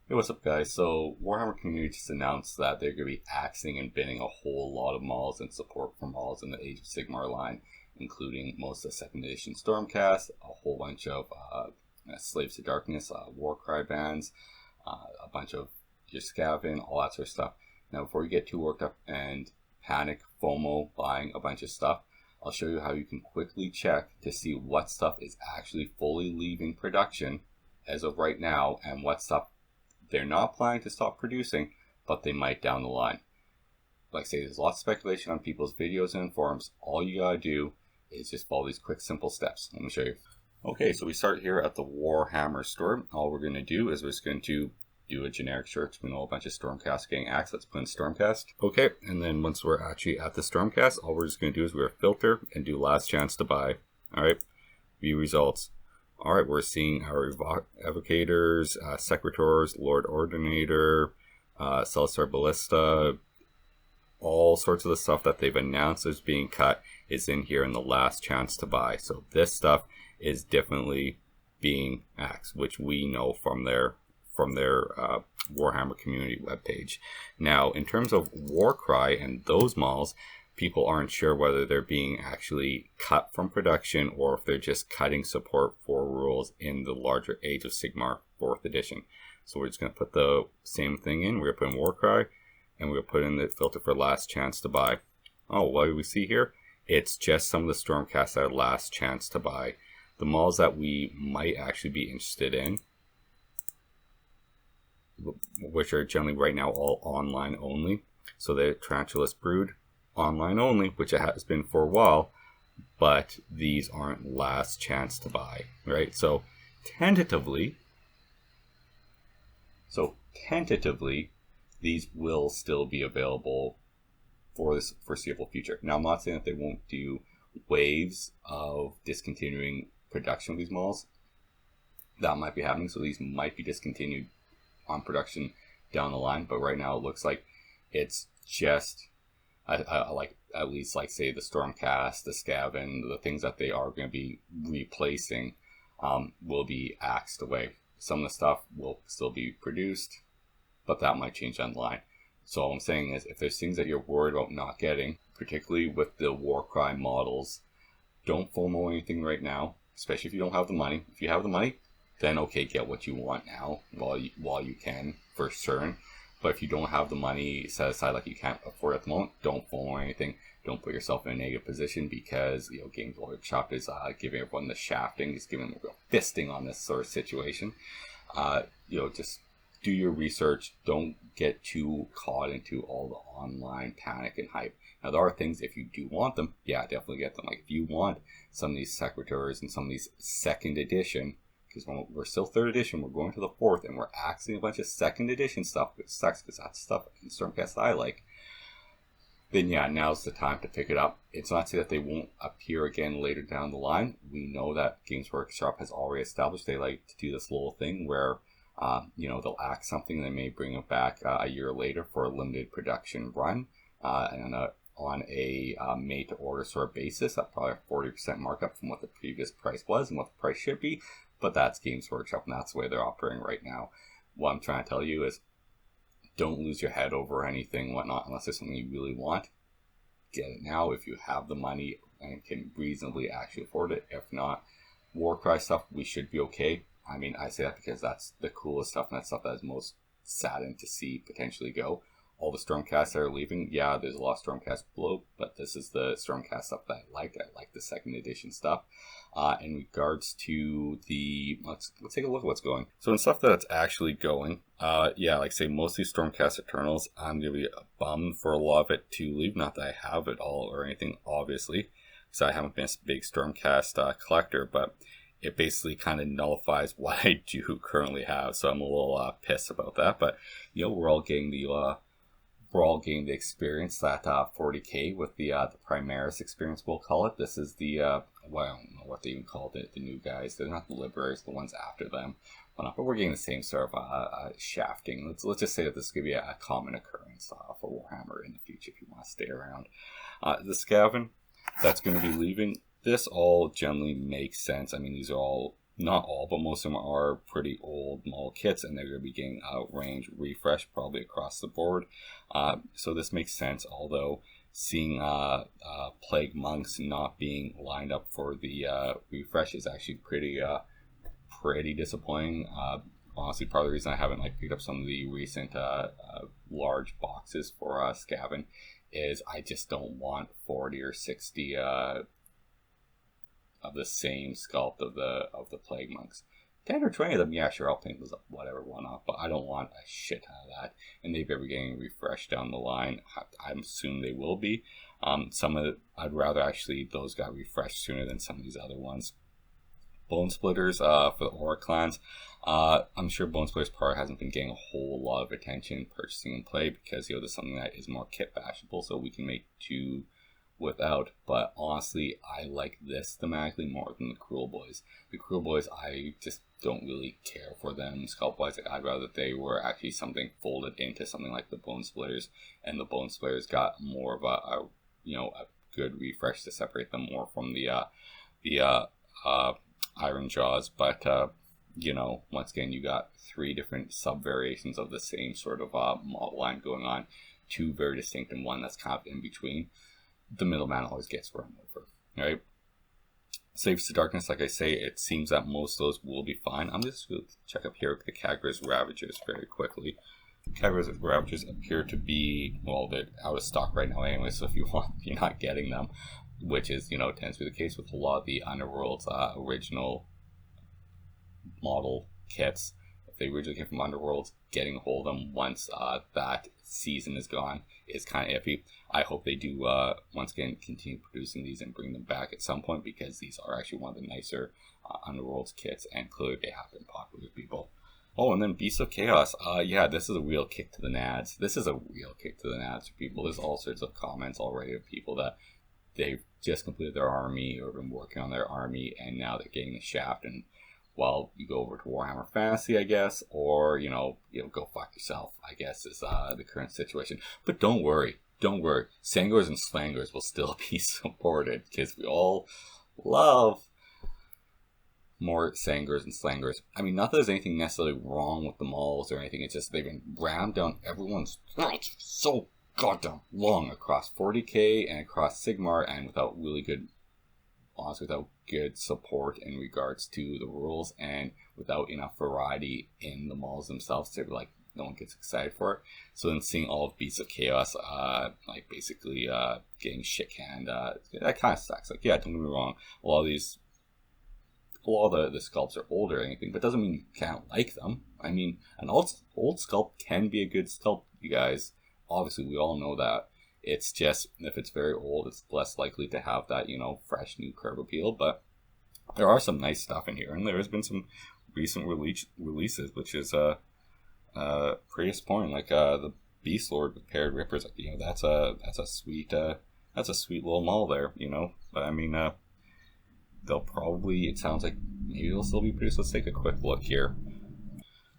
Hey, what's up, guys? So, Warhammer Community just announced that they're going to be axing and binning a whole lot of models and support for models in the Age of Sigmar line, including most of the 2nd edition Stormcast, a whole bunch of Slaves to Darkness, Warcry bands, a bunch of your Scavin, all that sort of stuff. Now, before you get too worked up and panic, FOMO, buying a bunch of stuff, I'll show you how you can quickly check to see what stuff is actually fully leaving production as of right now and what stuff they're not planning to stop producing, but they might down the line. Like I say, there's lots of speculation on people's videos and forums. All you gotta do is just follow these quick, simple steps. Let me show you. Okay, so we start here at the Warhammer store. All we're gonna do is we're just going to do a generic search. We know a bunch of Stormcast getting axed. Let's put in Stormcast. Okay, and then once we're actually at the Stormcast, all we're just gonna do is we're gonna filter and do last chance to buy. All right, view results. Alright, we're seeing our Evocators, Secretors, Lord Ordinator, Celestar Ballista, all sorts of the stuff that they've announced as being cut is in here in the last chance to buy. So this stuff is definitely being axed, which we know from their Warhammer Community webpage. Now, in terms of Warcry and those models, people aren't sure whether they're being actually cut from production or if they're just cutting support for rules in the larger Age of Sigmar 4th edition. So we're just going to put the same thing in. We're going to put in Warcry and we're going to put in the filter for last chance to buy. Oh, what do we see here? It's just some of the Stormcasts that are last chance to buy. The models that we might actually be interested in, which are generally right now all online only. So the Tarantulas Brood, online only, which it has been for a while, but these aren't last chance to buy, right? So tentatively, these will still be available for this foreseeable future. Now, I'm not saying that they won't do waves of discontinuing production of these models. That might be happening, so these might be discontinued on production down the line, but right now it looks like it's just I like at least like say the Stormcast, the Scavin, the things that they are going to be replacing will be axed away. Some of the stuff will still be produced, but that might change down the line. So all I'm saying is if there's things that you're worried about not getting, particularly with the Warcry models, don't FOMO anything right now, especially if you don't have the money. If you have the money, then okay, get what you want now while you can for certain. But if you don't have the money set aside, like you can't afford at the moment, don't FOMO anything. Don't put yourself in a negative position because Games Workshop is giving everyone the shafting, just giving them a real fisting on this sort of situation. Just do your research. Don't get too caught into all the online panic and hype. Now there are things, if you do want them, yeah, definitely get them. Like if you want some of these Secretaries and some of these 2nd edition, because we're still 3rd edition, we're going to the 4th, and we're axing a bunch of 2nd edition stuff. It sucks because that's stuff in Stormcast I like. Then yeah, now's the time to pick it up. It's not to say that they won't appear again later down the line. We know that Games Workshop has already established they like to do this little thing where they'll axe something and they may bring it back a year later for a limited production run and on a made to order sort of basis at probably a 40% markup from what the previous price was and what the price should be. But that's Games Workshop, and that's the way they're operating right now. What I'm trying to tell you is don't lose your head over anything, whatnot, unless there's something you really want. Get it now if you have the money and can reasonably actually afford it. If not, Warcry stuff, we should be okay. I mean, I say that because that's the coolest stuff, and that's stuff that is most saddened to see potentially go. All the Stormcasts that are leaving, yeah, there's a lot of Stormcast below, but this is the Stormcast stuff that I like. I like the 2nd edition stuff. In regards to the, let's take a look at what's going. So in stuff that's actually going, like say most of these Stormcast Eternals, I'm going to be bummed for a lot of it to leave. Not that I have it all or anything, obviously, because I haven't been a big Stormcast collector, but it basically kind of nullifies what I do currently have. So I'm a little pissed about that, but we're all getting the experience, that 40k with the Primaris experience, we'll call it. This is the, I don't know what they even called it, the new guys. They're not the Liberators, the ones after them. But we're getting the same sort of shafting. Let's just say that this could be a common occurrence for Warhammer in the future if you want to stay around. The Scavin, that's going to be leaving. This all generally makes sense. I mean, these are all not all, but most of them are pretty old model kits, and they're going to be getting range refresh probably across the board. So this makes sense, although seeing Plague Monks not being lined up for the refresh is actually pretty disappointing. Honestly, part of the reason I haven't picked up some of the recent large boxes for Skaven is I just don't want 40 or 60 of the same sculpt of the Plague Monks. 10 or 20 of them, yeah, sure, I'll paint those up, whatever, one off, but I don't want a shit ton of that. And they've ever getting refreshed down the line. I'm assuming they will be. Some of I'd rather actually those got refreshed sooner than some of these other ones. Bone Splitters for the Aura clans. I'm sure Bone Splitters part hasn't been getting a whole lot of attention purchasing and play because this is something that is more kit bashable, so we can make two without. But honestly, I like this thematically more than the Cruel Boys. The Cruel Boys, I just don't really care for them sculpt wise. I'd rather they were actually something folded into something like the Bone Splitters, and the Bone Splitters got more of a good refresh to separate them more from the Iron Jaws. But once again, you got 3 different sub variations of the same sort of model line going on, 2 very distinct and 1 that's kind of in between. The middleman always gets run over, right? Saves to Darkness, like I say, it seems that most of those will be fine. I'm just going to check up here the Kagras Ravagers very quickly. Kagras Ravagers appear to be, well, they're out of stock right now anyway, so if you're not getting them, which is, tends to be the case with a lot of the Underworld's original model kits. If they originally came from Underworld, getting a hold of them once that season is gone is kind of iffy. I hope they do once again continue producing these and bring them back at some point, because these are actually one of the nicer Underworld's kits, and clearly they have been popular with people. Oh, and then Beasts of Chaos. Yeah, this is a real kick to the nads. For people. There's all sorts of comments already of people that they've just completed their army or been working on their army, and now they're getting the shaft. And well, you go over to Warhammer Fantasy, I guess, or go fuck yourself, I guess, is the current situation. But don't worry, Sangors and Slangors will still be supported, because we all love more Sangors and Slangors. I mean, not that there's anything necessarily wrong with the models or anything, it's just they've been rammed down everyone's throats so goddamn long across 40k and across Sigmar, and without good support in regards to the rules, and without enough variety in the models themselves to no one gets excited for it. So then seeing all of Beasts of Chaos basically getting shit canned, that kind of sucks. Yeah, don't get me wrong, a lot of the sculpts are older or anything, but doesn't mean you can't like them. I mean, an old sculpt can be a good sculpt, you guys. Obviously, we all know that. It's just, if it's very old, it's less likely to have that, fresh new curve appeal. But there are some nice stuff in here, and there has been some recent releases, which is pretty disappointing. The Beast Lord with paired rippers, that's a sweet little model there, But I mean, they'll probably, it sounds like maybe they'll still be produced. Let's take a quick look here.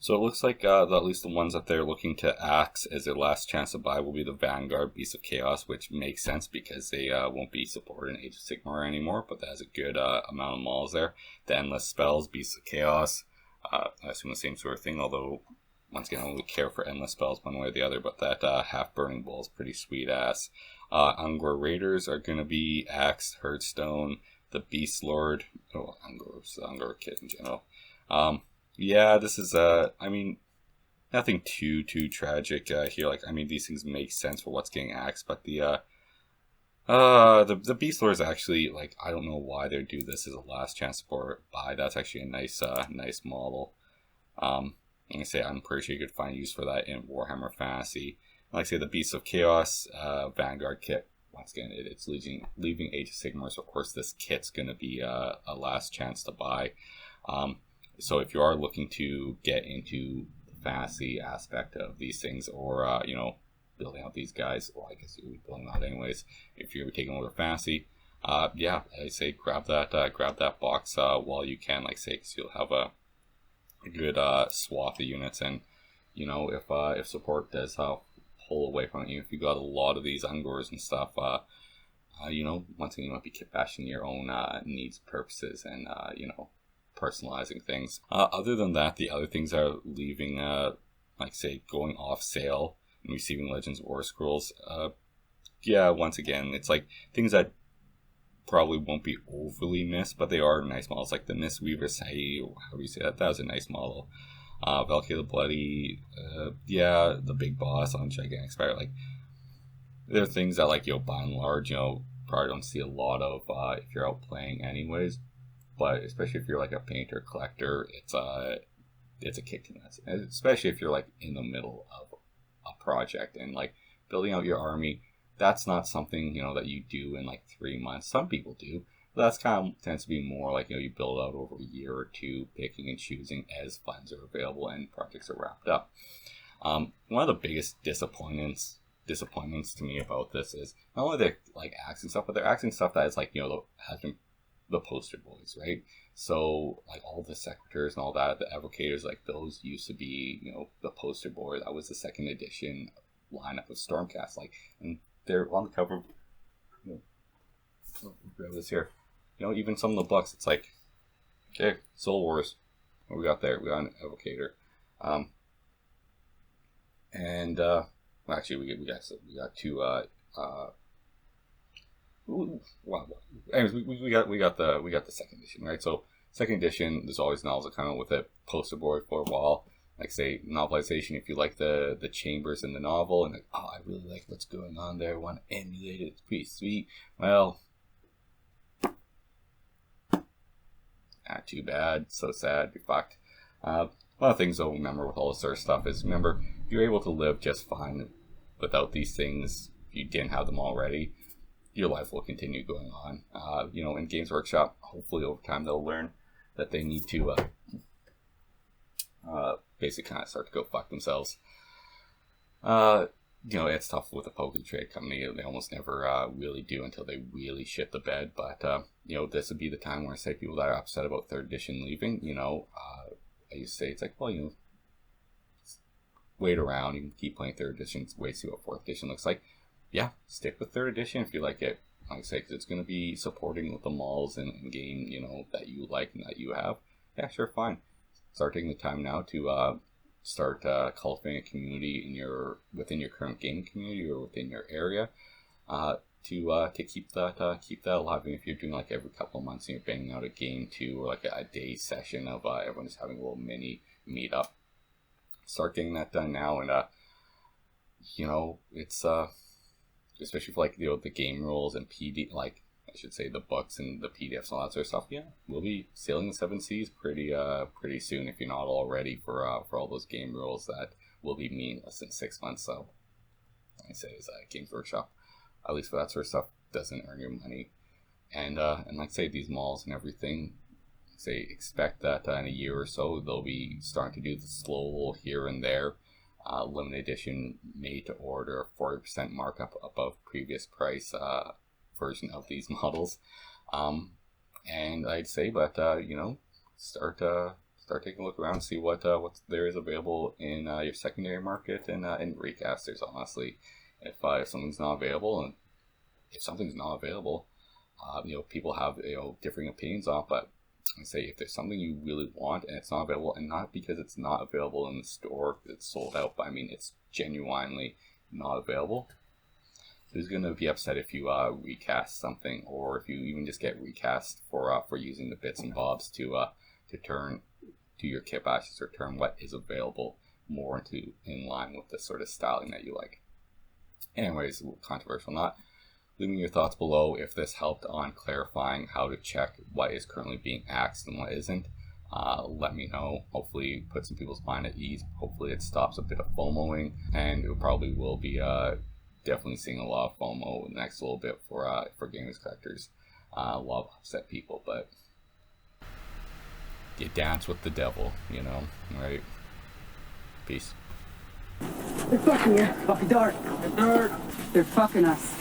So it looks like at least the ones that they're looking to axe as their last chance to buy will be the Vanguard Beasts of Chaos, which makes sense because they won't be supported in Age of Sigmar anymore, but that has a good amount of models there. The Endless Spells, Beasts of Chaos, I assume the same sort of thing, although once again I don't really care for Endless Spells one way or the other, but that Half Burning Bull is pretty sweet ass. Ungor Raiders are going to be axed, Hearthstone, the Beast Lord, Ungor kit in general. Yeah, this is, nothing too tragic here. These things make sense for what's getting axed, but the Beast Lord is actually, I don't know why they do this as a last chance to buy. That's actually a nice model. I'm pretty sure you could find use for that in Warhammer Fantasy. Like I say, the Beasts of Chaos Vanguard kit, once again, it's leaving Age of Sigmar, so of course this kit's going to be a last chance to buy. So if you are looking to get into the fantasy aspect of these things, or building out these guys, well, I guess you'll be building out anyways. If you're taking over fantasy, yeah, I say grab that box while you can, because you'll have a good swath of units, and if support does pull away from you, if you got a lot of these Ungors and stuff, once again you might be kit bashing your own needs, purposes, and personalizing things. Other than that, the other things are leaving, like say, going off sale and receiving Legends of War Scrolls. Yeah, once again, it's like things that probably won't be overly missed, but they are nice models, like the Mistweaver Sai, or however you say that. That was a nice model. Valkyrie the Bloody, yeah, the big boss on Gigantic Spire. Like, there are things that, like, by and large, probably don't see a lot of if you're out playing anyways. But especially if you're like a painter collector, it's a kick to nuts. Especially if you're like in the middle of a project and like building out your army. That's not something that you do in like 3 months. Some people do. But that's kind of tends to be more like you build out over a year or two, picking and choosing as funds are available and projects are wrapped up. One of the biggest disappointments to me about this is not only they're like axing stuff, but they're axing stuff that is like has been the poster boys, right? So like all the secretors and all that, the evocators, like those used to be the poster boy. That was the second edition lineup of Stormcast, like, and they're on the cover. Grab this here. Even some of the books, it's like, okay, Soul Wars. What we got there? We got an evocator, and well, actually we got two. Wow. Anyways, we got the second edition, right? So second edition, there's always novels that come out with a poster board for a while. Like say novelization, if you like the chambers in the novel and like, oh, I really like what's going on there, I want to emulate it, it's pretty sweet. Well, too bad, so sad, you're fucked. A lot of things though, remember with all this sort of stuff is, remember, you're able to live just fine without these things. If you didn't have them already, your life will continue going on. In Games Workshop, hopefully over time they'll learn that they need to basically kind of start to go fuck themselves. It's tough with a poker trade company. They almost never really do until they really shit the bed. But this would be the time where I say people that are upset about third edition leaving. I used to say it's like, well, wait around. You can keep playing third edition. Wait, see what fourth edition looks like. Yeah, stick with third edition if you like it. Like I say, because it's going to be supporting with the malls and game, that you like and that you have. Yeah, sure, fine. Start taking the time now to start cultivating a community within your current game community or within your area to keep that alive. And if you're doing like every couple of months and you're banging out a game too, or like a day session of everyone just having a little mini meetup, start getting that done now. And it's especially for like the game rules and PD, like I should say the books and the PDFs and all that sort of stuff. Yeah, we'll be sailing the 7 seas pretty soon if you're not already for all those game rules that will be meaningless in 6 months. So I say is Games Workshop, at least for that sort of stuff, doesn't earn your money. And like say these malls and everything, say expect that in a year or so they'll be starting to do the slow here and there. Limited edition made to order, 40% markup above previous price version of these models. And I'd say, but start taking a look around, see what there is available in your secondary market and in recasters. Honestly, if something's not available, and if something's not available, people have differing opinions on, but I say if there's something you really want and it's not available, and not because it's not available in the store, it's sold out, but I mean it's genuinely not available. Who's going to be upset if you recast something, or if you even just get recast for using the bits and bobs to turn to your kit bashes or turn what is available more in line with the sort of styling that you like. Anyways, controversial not. Leave me your thoughts below if this helped on clarifying how to check what is currently being axed and what isn't. Let me know. Hopefully put some people's mind at ease. Hopefully it stops a bit of FOMOing, and it probably will be definitely seeing a lot of FOMO in the next little bit for gamers collectors. A lot of upset people, but you dance with the devil, right? Peace. They're fucking you. Fucking dark. They're fucking us.